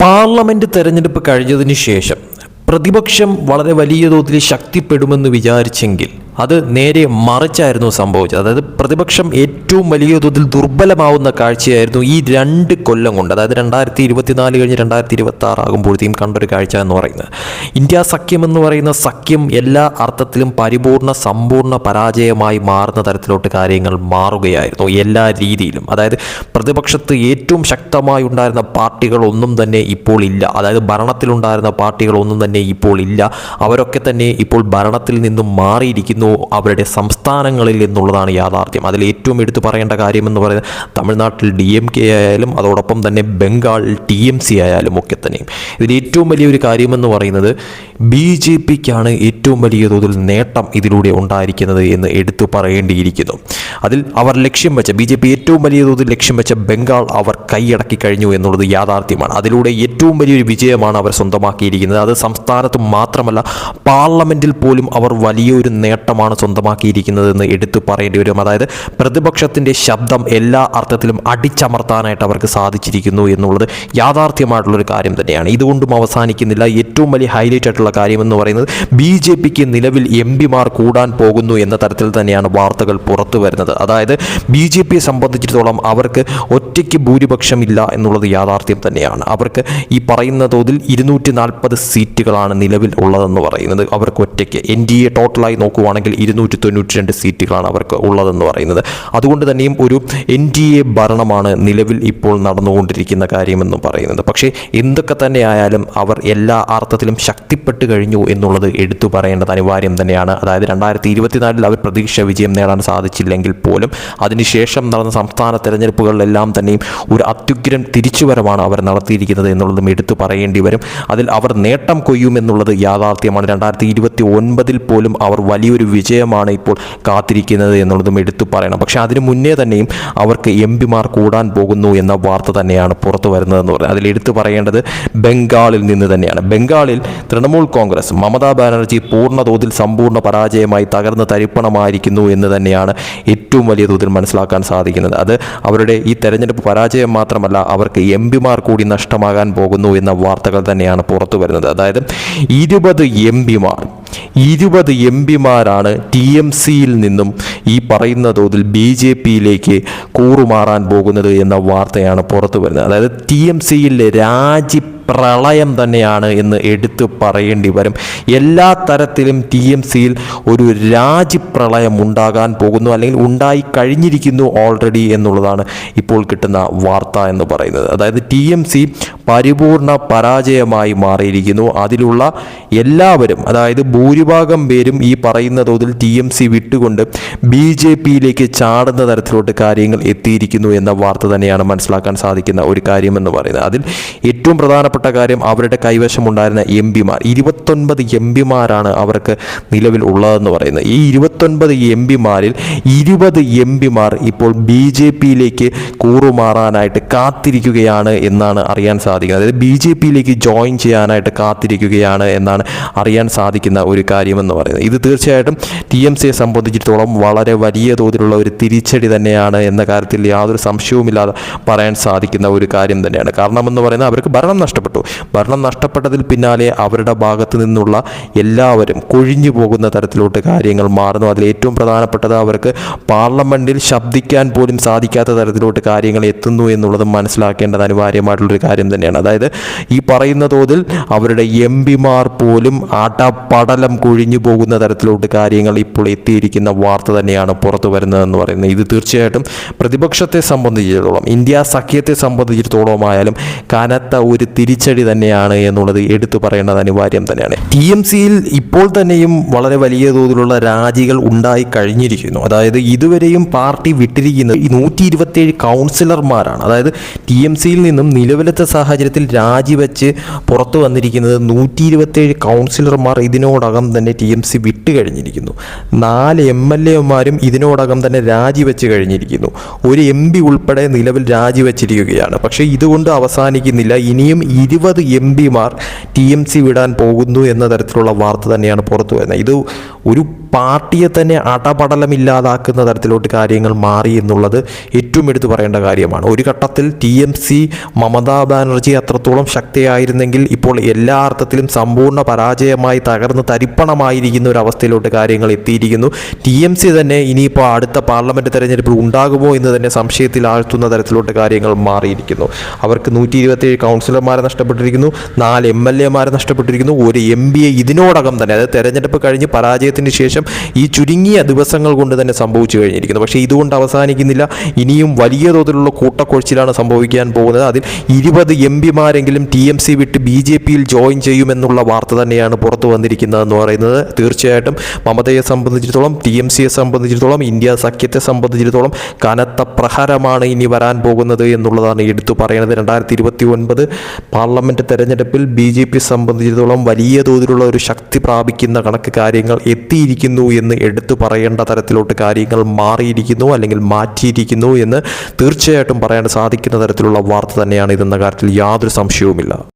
Parliament തെരഞ്ഞെടുപ്പ് കഴിഞ്ഞതിന് ശേഷം പ്രതിപക്ഷം വളരെ വലിയ തോതിൽ ശക്തിപ്പെടുമെന്ന് വിചാരിച്ചെങ്കിൽ അത് നേരെ മറിച്ചായിരുന്നു സംഭവിച്ചത്. അതായത് പ്രതിപക്ഷം ഏറ്റവും വലിയ തോതിൽ ദുർബലമാവുന്ന കാഴ്ചയായിരുന്നു ഈ 2 കൊല്ലം കൊണ്ട്. അതായത് 2024 കഴിഞ്ഞ് 2026 ആകുമ്പോഴത്തേക്കും കണ്ടൊരു കാഴ്ച എന്ന് പറയുന്നത്, ഇന്ത്യ സഖ്യം എന്ന് പറയുന്ന സഖ്യം എല്ലാ അർത്ഥത്തിലും പരിപൂർണ്ണ സമ്പൂർണ്ണ പരാജയമായി മാറുന്ന തരത്തിലോട്ട് കാര്യങ്ങൾ മാറുകയായിരുന്നു എല്ലാ രീതിയിലും. അതായത് പ്രതിപക്ഷത്ത് ഏറ്റവും ശക്തമായി ഉണ്ടായിരുന്ന പാർട്ടികളൊന്നും തന്നെ ഇപ്പോൾ ഇല്ല. അതായത് ഭരണത്തിലുണ്ടായിരുന്ന പാർട്ടികളൊന്നും തന്നെ ഇപ്പോൾ ഇല്ല. അവരൊക്കെ തന്നെ ഇപ്പോൾ ഭരണത്തിൽ നിന്നും മാറിയിരിക്കുന്നു അവരുടെ സംസ്ഥാനങ്ങളിൽ എന്നുള്ളതാണ് യാഥാർത്ഥ്യം. അതിൽ ഏറ്റവും എടുത്തു പറയേണ്ട കാര്യമെന്ന് പറയുന്നത് തമിഴ്നാട്ടിൽ DMK ആയാലും അതോടൊപ്പം തന്നെ ബംഗാൾ TMC ആയാലും ഒക്കെ തന്നെയും. ഇതിൽ ഏറ്റവും വലിയൊരു കാര്യമെന്ന് പറയുന്നത് BJPക്കാണ് ഏറ്റവും വലിയ തോതിൽ നേട്ടം ഇതിലൂടെ ഉണ്ടായിരിക്കുന്നത് എന്ന് എടുത്തു പറയേണ്ടിയിരിക്കുന്നു. അതിൽ അവർ ലക്ഷ്യം വെച്ച BJP ഏറ്റവും വലിയ തോതിൽ ലക്ഷ്യം വെച്ച ബംഗാൾ അവർ കൈയടക്കി കഴിഞ്ഞു എന്നുള്ളത് യാഥാർത്ഥ്യമാണ്. അതിലൂടെ ഏറ്റവും വലിയൊരു വിജയമാണ് അവർ സ്വന്തമാക്കിയിരിക്കുന്നത്. അത് സംസ്ഥാനത്ത് മാത്രമല്ല പാർലമെൻറ്റിൽ പോലും അവർ വലിയൊരു നേട്ടമാണ് സ്വന്തമാക്കിയിരിക്കുന്നതെന്ന് എടുത്തു പറയേണ്ടി വരും. അതായത് പ്രതിപക്ഷത്തിൻ്റെ ശബ്ദം എല്ലാ അർത്ഥത്തിലും അടിച്ചമർത്താനായിട്ട് അവർക്ക് സാധിച്ചിരിക്കുന്നു എന്നുള്ളത് യാഥാർത്ഥ്യമായിട്ടുള്ളൊരു കാര്യം തന്നെയാണ്. ഇതുകൊണ്ടും അവസാനിക്കുന്നില്ല. ഏറ്റവും വലിയ ഹൈലൈറ്റ് ആയിട്ടുള്ള കാര്യമെന്ന് പറയുന്നത് BJPക്ക് നിലവിൽ MPമാർ കൂടാൻ പോകുന്നു എന്ന തരത്തിൽ തന്നെയാണ് വാർത്തകൾ പുറത്തു വരുന്നത്. അതായത് BJPയെ സംബന്ധിച്ചിടത്തോളം അവർക്ക് ഒറ്റയ്ക്ക് ഭൂരിപക്ഷമില്ല എന്നുള്ളത് യാഥാർത്ഥ്യം തന്നെയാണ്. അവർക്ക് ഈ പറയുന്ന തോതിൽ 240 സീറ്റുകളാണ് നിലവിൽ ഉള്ളതെന്ന് പറയുന്നത്. അവർക്ക് ഒറ്റയ്ക്ക് NDA ടോട്ടലായി നോക്കുവാണെങ്കിൽ 292 സീറ്റുകളാണ് അവർക്ക് ഉള്ളതെന്ന് പറയുന്നത്. അതുകൊണ്ട് തന്നെയും ഒരു NDA ഭരണമാണ് നിലവിൽ ഇപ്പോൾ നടന്നുകൊണ്ടിരിക്കുന്ന കാര്യമെന്ന് പറയുന്നത്. പക്ഷേ എന്തൊക്കെ തന്നെ ആയാലും അവർ എല്ലാ അർത്ഥത്തിലും ശക്തിപ്പെട്ട് കഴിഞ്ഞു എന്നുള്ളത് എടുത്തു പറയേണ്ടത് അനിവാര്യം തന്നെയാണ്. അതായത് 2024 അവർ പ്രതീക്ഷ വിജയം നേടാൻ സാധിച്ചില്ലെങ്കിൽ പോലും അതിനുശേഷം നടന്ന സംസ്ഥാന തെരഞ്ഞെടുപ്പുകളിലെല്ലാം തന്നെയും ഒരു അത്യുഗ്രം തിരിച്ചുവരവാണ് അവർ നടത്തിയിരിക്കുന്നത് എന്നുള്ളതും എടുത്തു പറയേണ്ടി വരും. അതിൽ അവർ നേട്ടം കൊയ്യുമെന്നുള്ളത് യാഥാർത്ഥ്യമാണ്. 2029 പോലും അവർ വലിയൊരു വിജയമാണ് ഇപ്പോൾ കാത്തിരിക്കുന്നത് എന്നുള്ളതും എടുത്തു പറയണം. പക്ഷേ അതിനു മുന്നേ തന്നെയും അവർക്ക് MPമാർ കൂടാൻ പോകുന്നു എന്ന വാർത്ത തന്നെയാണ് പുറത്തു വരുന്നതെന്ന് പറയുന്നത്. അതിൽ എടുത്തു പറയേണ്ടത് ബംഗാളിൽ നിന്ന് തന്നെയാണ്. ബംഗാളിൽ തൃണമൂൽ കോൺഗ്രസ് മമതാ ബാനർജി പൂർണ്ണ തോതിൽ സമ്പൂർണ്ണ പരാജയമായി തകർന്ന് തരിപ്പണമായിരിക്കുന്നു എന്ന് തന്നെയാണ് ഏറ്റവും വലിയ തോതിൽ മനസ്സിലാക്കാൻ സാധിക്കുന്നത്. അത് അവരുടെ ഈ തെരഞ്ഞെടുപ്പ് പരാജയം മാത്രമല്ല, അവർക്ക് MPമാർ കൂടി നഷ്ടമാകാൻ പോകുന്നു എന്ന വാർത്തകൾ തന്നെയാണ് പുറത്തു വരുന്നത്. അതായത് 20 MPമാരാണ് TMCയിൽ നിന്നും ഈ പറയുന്ന തോതിൽ BJPയിലേക്ക് കൂറുമാറാൻ പോകുന്നത് എന്ന വാർത്തയാണ് പുറത്തു വരുന്നത്. അതായത് TMCയിലെ പ്രളയം തന്നെയാണ് എന്ന് എടുത്തു പറയേണ്ടി വരും. എല്ലാ തരത്തിലും TMCയിൽ ഒരു രാജ്യപ്രളയം ഉണ്ടാകാൻ പോകുന്നു, അല്ലെങ്കിൽ ഉണ്ടായി കഴിഞ്ഞിരിക്കുന്നു ഓൾറെഡി എന്നുള്ളതാണ് ഇപ്പോൾ കിട്ടുന്ന വാർത്ത എന്ന് പറയുന്നത്. അതായത് TMC പരിപൂർണ പരാജയമായി മാറിയിരിക്കുന്നു. അതിലുള്ള എല്ലാവരും, അതായത് ഭൂരിഭാഗം പേരും ഈ പറയുന്ന തോതിൽ TMC വിട്ടുകൊണ്ട് BJPയിലേക്ക് ചാടുന്ന തരത്തിലോട്ട് കാര്യങ്ങൾ എത്തിയിരിക്കുന്നു എന്ന വാർത്ത തന്നെയാണ് മനസ്സിലാക്കാൻ സാധിക്കുന്ന ഒരു കാര്യമെന്ന് പറയുന്നത്. അതിൽ ഏറ്റവും പ്രധാനപ്പെട്ട കാര്യം അവരുടെ കൈവശമുണ്ടായിരുന്ന MPമാർ 29 MPമാരാണ് അവർക്ക് നിലവിൽ ഉള്ളതെന്ന് പറയുന്നത്. ഈ 29 MPമാരിൽ 20 MPമാർ ഇപ്പോൾ BJPയിലേക്ക് കൂറുമാറാനായിട്ട് കാത്തിരിക്കുകയാണ് എന്നാണ് അറിയാൻ സാധിക്കുന്നത്. അതായത് BJPയിലേക്ക് ജോയിൻ ചെയ്യാനായിട്ട് കാത്തിരിക്കുകയാണ് എന്നാണ് അറിയാൻ സാധിക്കുന്ന ഒരു കാര്യമെന്ന് പറയുന്നത്. ഇത് തീർച്ചയായിട്ടും TMCയെ സംബന്ധിച്ചിടത്തോളം വളരെ വലിയ തോതിലുള്ള ഒരു തിരിച്ചടി തന്നെയാണ് എന്ന കാര്യത്തിൽ യാതൊരു സംശയവുമില്ലാതെ പറയാൻ സാധിക്കുന്ന ഒരു കാര്യം തന്നെയാണ്. കാരണമെന്ന് പറയുന്നത് അവർക്ക് ഭരണം നഷ്ടപ്പെട്ടതിൽ പിന്നാലെ അവരുടെ ഭാഗത്തു നിന്നുള്ള എല്ലാവരും കൊഴിഞ്ഞു പോകുന്ന തരത്തിലോട്ട് കാര്യങ്ങൾ മാറുന്നു. അതിൽ ഏറ്റവും പ്രധാനപ്പെട്ടത് അവർക്ക് പാർലമെൻറ്റിൽ ശബ്ദിക്കാൻ പോലും സാധിക്കാത്ത തരത്തിലോട്ട് കാര്യങ്ങൾ എത്തുന്നു എന്നുള്ളത് മനസ്സിലാക്കേണ്ടത് അനിവാര്യമായിട്ടുള്ളൊരു കാര്യം തന്നെയാണ്. അതായത് ഈ പറയുന്ന തോതിൽ അവരുടെ MPമാർ പോലും ആട്ടപ്പടലം കൊഴിഞ്ഞു പോകുന്ന തരത്തിലോട്ട് കാര്യങ്ങൾ ഇപ്പോൾ എത്തിയിരിക്കുന്ന വാർത്ത തന്നെയാണ് പുറത്തു വരുന്നതെന്ന് പറയുന്നത്. ഇത് തീർച്ചയായിട്ടും പ്രതിപക്ഷത്തെ സംബന്ധിച്ചിടത്തോളം, ഇന്ത്യ സഖ്യത്തെ സംബന്ധിച്ചിടത്തോളം ആയാലും കനത്ത ഒരു തിരിച്ചടി തന്നെയാണ് എന്നുള്ളത് എടുത്തു പറയേണ്ടത് അനിവാര്യം തന്നെയാണ്. TMCയിൽ ഇപ്പോൾ തന്നെയും വളരെ വലിയ തോതിലുള്ള രാജികൾ ഉണ്ടായി കഴിഞ്ഞിരിക്കുന്നു. അതായത് ഇതുവരെയും പാർട്ടി വിട്ടിരിക്കുന്നത് 127 കൗൺസിലർമാരാണ്. അതായത് TMCയിൽ നിന്നും നിലവിലത്തെ സാഹചര്യത്തിൽ രാജിവെച്ച് പുറത്തു വന്നിരിക്കുന്നത് 127 കൗൺസിലർമാർ ഇതിനോടകം തന്നെ TMC വിട്ട് കഴിഞ്ഞിരിക്കുന്നു. 4 MLAമാരും ഇതിനോടകം തന്നെ രാജിവെച്ച് കഴിഞ്ഞിരിക്കുന്നു. ഒരു MP ഉൾപ്പെടെ നിലവിൽ രാജിവെച്ചിരിക്കുകയാണ്. പക്ഷേ ഇതുകൊണ്ട് അവസാനിക്കുന്നില്ല. ഇനിയും 20 MPമാർ TMC വിടാൻ പോകുന്നു എന്ന തരത്തിലുള്ള വാർത്ത തന്നെയാണ് പുറത്തു വരുന്നത്. ഇത് ഒരു പാർട്ടിയെ തന്നെ അടപടലമില്ലാതാക്കുന്ന തരത്തിലോട്ട് കാര്യങ്ങൾ മാറി എന്നുള്ളത് ഏറ്റവും എടുത്തു പറയേണ്ട കാര്യമാണ്. ഒരു ഘട്ടത്തിൽ TMC മമതാ ബാനർജി അത്രത്തോളം ശക്തിയായിരുന്നെങ്കിൽ ഇപ്പോൾ എല്ലാ അർത്ഥത്തിലും സമ്പൂർണ്ണ പരാജയമായി തകർന്ന് തരിപ്പണമായിരിക്കുന്ന ഒരു അവസ്ഥയിലോട്ട് കാര്യങ്ങൾ എത്തിയിരിക്കുന്നു. TMC തന്നെ ഇനിയിപ്പോൾ അടുത്ത പാർലമെൻറ്റ് തെരഞ്ഞെടുപ്പിൽ ഉണ്ടാകുമോ എന്ന് തന്നെ സംശയത്തിൽ ആഴ്ത്തുന്ന തരത്തിലോട്ട് കാര്യങ്ങൾ മാറിയിരിക്കുന്നു. അവർക്ക് 127 കൗൺസിലർമാരെ നഷ്ടപ്പെട്ടിരിക്കുന്നു, 4 MLA മാരെ നഷ്ടപ്പെട്ടിരിക്കുന്നു, ഒരു MP ഇതിനോടകം തന്നെ, അതായത് തെരഞ്ഞെടുപ്പ് കഴിഞ്ഞ് പരാജയത്തിന് ശേഷം ഈ ചുരുങ്ങിയ ദിവസങ്ങൾ കൊണ്ട് തന്നെ സംഭവിച്ചു കഴിഞ്ഞിരിക്കുന്നു. പക്ഷേ ഇതുകൊണ്ട് അവസാനിക്കുന്നില്ല. ഇനിയും വലിയ തോതിലുള്ള കൂട്ടക്കൊഴിച്ചിലാണ് സംഭവിക്കാൻ പോകുന്നത്. അതിൽ 20 MP മാരെങ്കിലും TMC വിട്ട് BJPയിൽ ജോയിൻ ചെയ്യുമെന്നുള്ള വാർത്ത തന്നെയാണ് പുറത്തു വന്നിരിക്കുന്നതെന്ന് പറയുന്നത്. തീർച്ചയായിട്ടും മമതയെ സംബന്ധിച്ചിടത്തോളം, TMCയെ സംബന്ധിച്ചിടത്തോളം, ഇന്ത്യ സഖ്യത്തെ സംബന്ധിച്ചിടത്തോളം കനത്ത പ്രഹരമാണ് ഇനി വരാൻ പോകുന്നത് എന്നുള്ളതാണ് എടുത്തു പറയുന്നത്. 2029 പാർലമെൻറ്റ് തെരഞ്ഞെടുപ്പിൽ BJP സംബന്ധിച്ചിടത്തോളം വലിയ തോതിലുള്ള ഒരു ശക്തി പ്രാപിക്കുന്ന കണക്ക് കാര്യങ്ങൾ എത്തിയിരിക്കുന്നു എന്ന് എടുത്തു പറയേണ്ട തരത്തിലോട്ട് കാര്യങ്ങൾ മാറിയിരിക്കുന്നു, അല്ലെങ്കിൽ മാറ്റിയിരിക്കുന്നു എന്ന് തീർച്ചയായിട്ടും പറയാൻ സാധിക്കുന്ന തരത്തിലുള്ള വാർത്ത തന്നെയാണ് ഇതെന്ന കാര്യത്തിൽ യാതൊരു സംശയവുമില്ല.